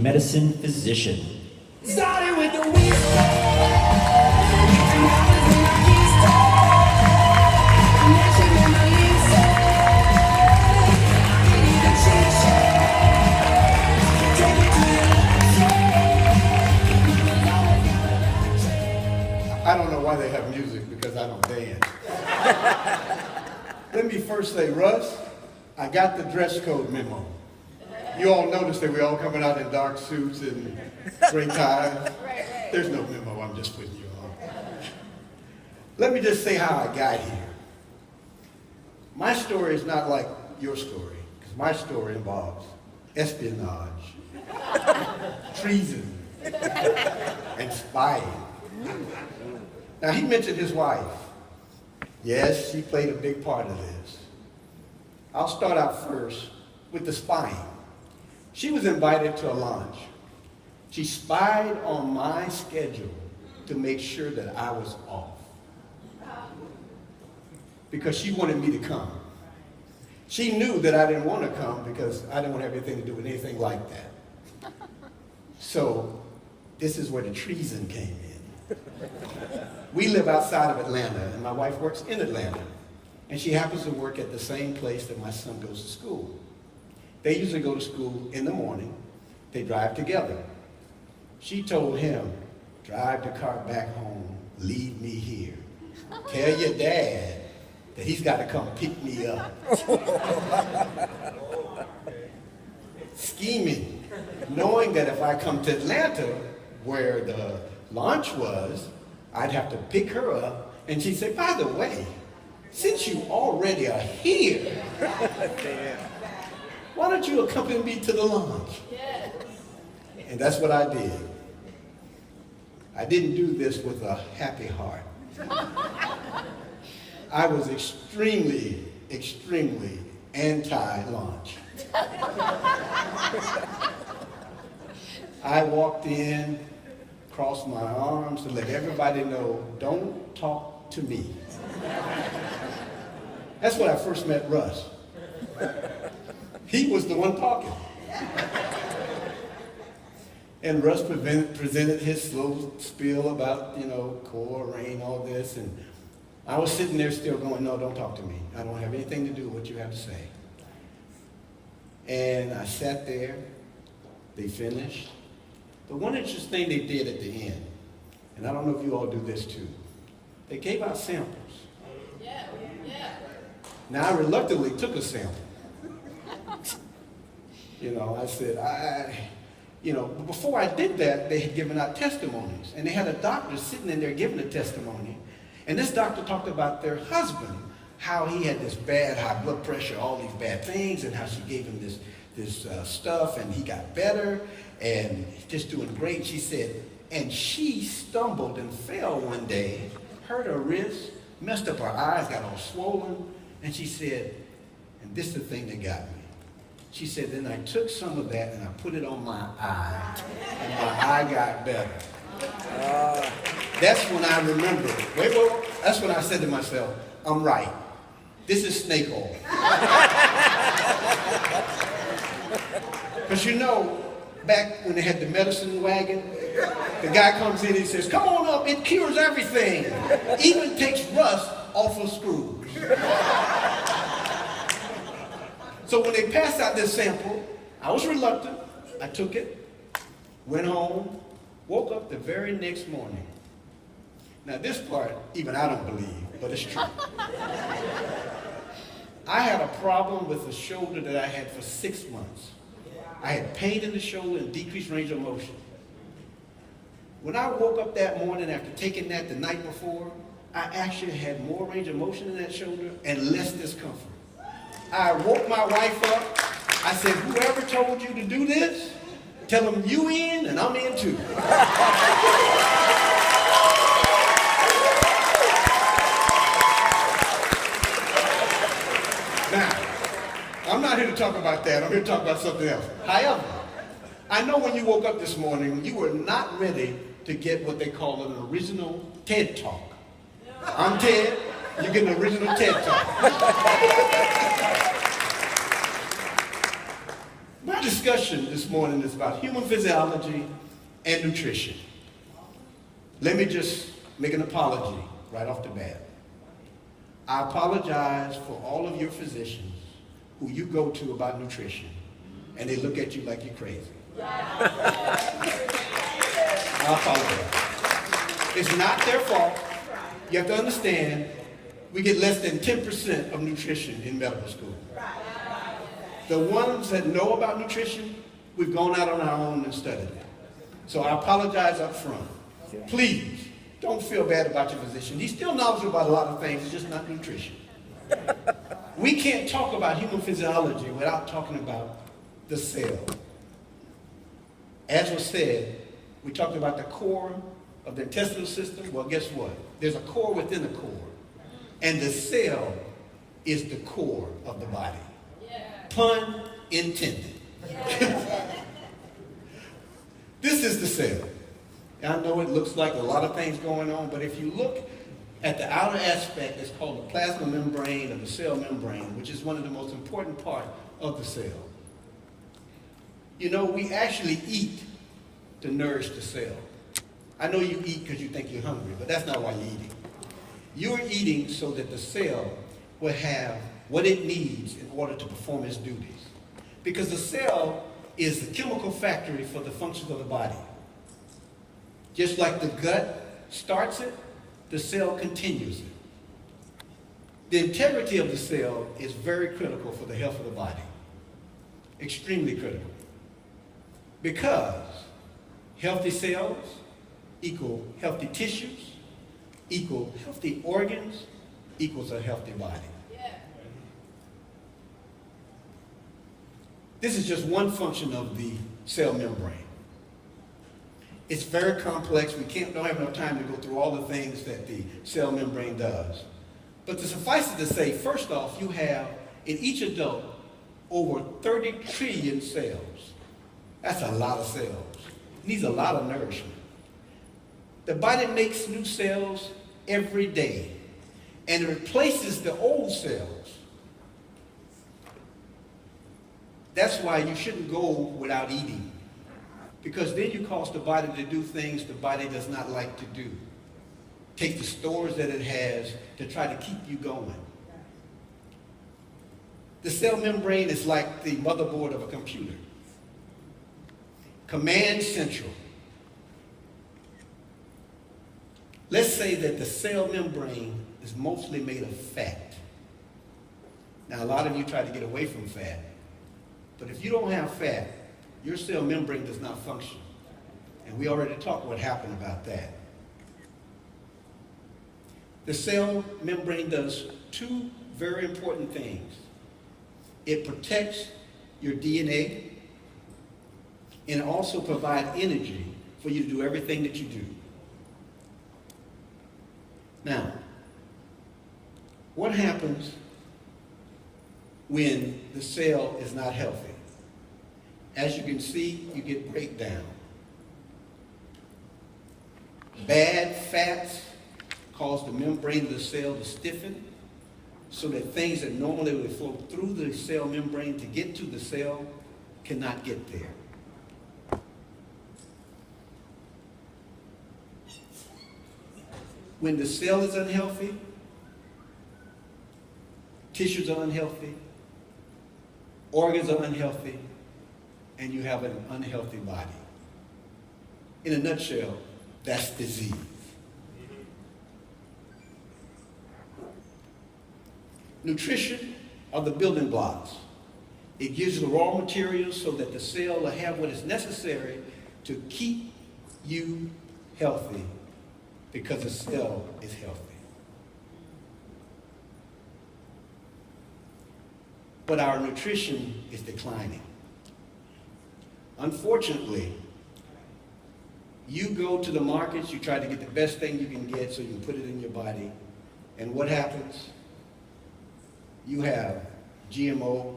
medicine physician. Started with the I don't know why they have music, because I don't dance. Let me first say, Russ, I got the dress code memo. You all noticed that we're all coming out in dark suits and gray ties. There's no memo, I'm just putting you on. Let me just say how I got here. My story is not like your story, because my story involves espionage, treason, and spying. Now, he mentioned his wife. Yes, she played a big part of this. I'll start out first with the spying. She was invited to a lunch. She spied on my schedule to make sure that I was off, because she wanted me to come. She knew that I didn't want to come because I didn't want to have anything to do with anything like that. So this is where the treason came in. We live outside of Atlanta, and my wife works in Atlanta, and she happens to work at the same place that my son goes to school. They usually go to school in the morning. They drive together. She told him, drive the car back home, leave me here. Tell your dad that he's got to come pick me up. Scheming, knowing that if I come to Atlanta, where the launch was, I'd have to pick her up, and she'd say, by the way, since you already are here, why don't you accompany me to the launch? And that's what I did. I didn't do this with a happy heart. I was extremely, extremely anti-launch. I walked in, crossed my arms to let everybody know, don't talk to me. That's when I first met Russ. He was the one talking. And Russ presented his slow spiel about, core, rain, all this, and I was sitting there still going, no, don't talk to me. I don't have anything to do with what you have to say. And I sat there, they finished. But one interesting thing they did at the end, and I don't know if you all do this too, they gave out samples. Yeah. Now, I reluctantly took a sample. I said, but before I did that, they had given out testimonies. And they had a doctor sitting in there giving a testimony. And this doctor talked about their husband, how he had this bad high blood pressure, all these bad things, and how she gave him this stuff, and he got better, and just doing great. She said, and she stumbled and fell one day, hurt her wrist, messed up her eyes, got all swollen, and she said, and this is the thing that got me. She said, then I took some of that and I put it on my eye, and my eye got better. That's when I remembered. Wait, that's when I said to myself, I'm right. This is snake oil. Because back when they had the medicine wagon, the guy comes in and he says, come on up, it cures everything. Even takes rust off of screws. So when they passed out this sample, I was reluctant. I took it, went home, woke up the very next morning. Now this part, even I don't believe, but it's true. I had a problem with the shoulder that I had for 6 months. I had pain in the shoulder and decreased range of motion. When I woke up that morning after taking that the night before, I actually had more range of motion in that shoulder and less discomfort. I woke my wife up. I said, whoever told you to do this, tell them you in and I'm in too. Now, I'm not here to talk about that. I'm here to talk about something else. However, I know when you woke up this morning, you were not ready to get what they call an original TED Talk. I'm Ted, you get an original TED Talk. My discussion this morning is about human physiology and nutrition. Let me just make an apology right off the bat. I apologize for all of your physicians who you go to about nutrition, and they look at you like you're crazy. I apologize. It's not their fault. You have to understand, we get less than 10% of nutrition in medical school. The ones that know about nutrition, we've gone out on our own and studied it. So I apologize up front. Please, don't feel bad about your physician. He's still knowledgeable about a lot of things, it's just not nutrition. We can't talk about human physiology without talking about the cell. As was said, we talked about the core of the intestinal system. Well, guess what? There's a core within the core. And the cell is the core of the body. Pun intended. This is the cell. I know it looks like a lot of things going on, but if you look at the outer aspect, it's called the plasma membrane or the cell membrane, which is one of the most important parts of the cell. You know, we actually eat to nourish the cell. I know you eat because you think you're hungry, but that's not why you're eating. You're eating so that the cell will have what it needs in order to perform its duties. Because the cell is the chemical factory for the functions of the body. Just like the gut starts it, the cell continues it. The integrity of the cell is very critical for the health of the body. Extremely critical. Because healthy cells equal healthy tissues, equal healthy organs, equals a healthy body. This is just one function of the cell membrane. It's very complex. We don't have enough time to go through all the things that the cell membrane does. But to suffice it to say, first off, you have in each adult over 30 trillion cells. That's a lot of cells. It needs a lot of nourishment. The body makes new cells every day, and it replaces the old cells. That's why you shouldn't go without eating, because then you cause the body to do things the body does not like to do. Take the stores that it has to try to keep you going. The cell membrane is like the motherboard of a computer. Command central. Let's say that the cell membrane is mostly made of fat. Now, a lot of you try to get away from fat, but if you don't have fat, your cell membrane does not function. And we already talked what happened about that. The cell membrane does two very important things. It protects your DNA, and it also provides energy for you to do everything that you do. Now, what happens when the cell is not healthy? As you can see, you get breakdown. Bad fats cause the membrane of the cell to stiffen, so that things that normally would flow through the cell membrane to get to the cell cannot get there. When the cell is unhealthy, tissues are unhealthy, organs are unhealthy, and you have an unhealthy body. In a nutshell, that's disease. Nutrition are the building blocks. It gives you the raw materials so that the cell will have what is necessary to keep you healthy, because the cell is healthy. But our nutrition is declining. Unfortunately, you go to the markets, you try to get the best thing you can get so you can put it in your body, and what happens? You have GMO,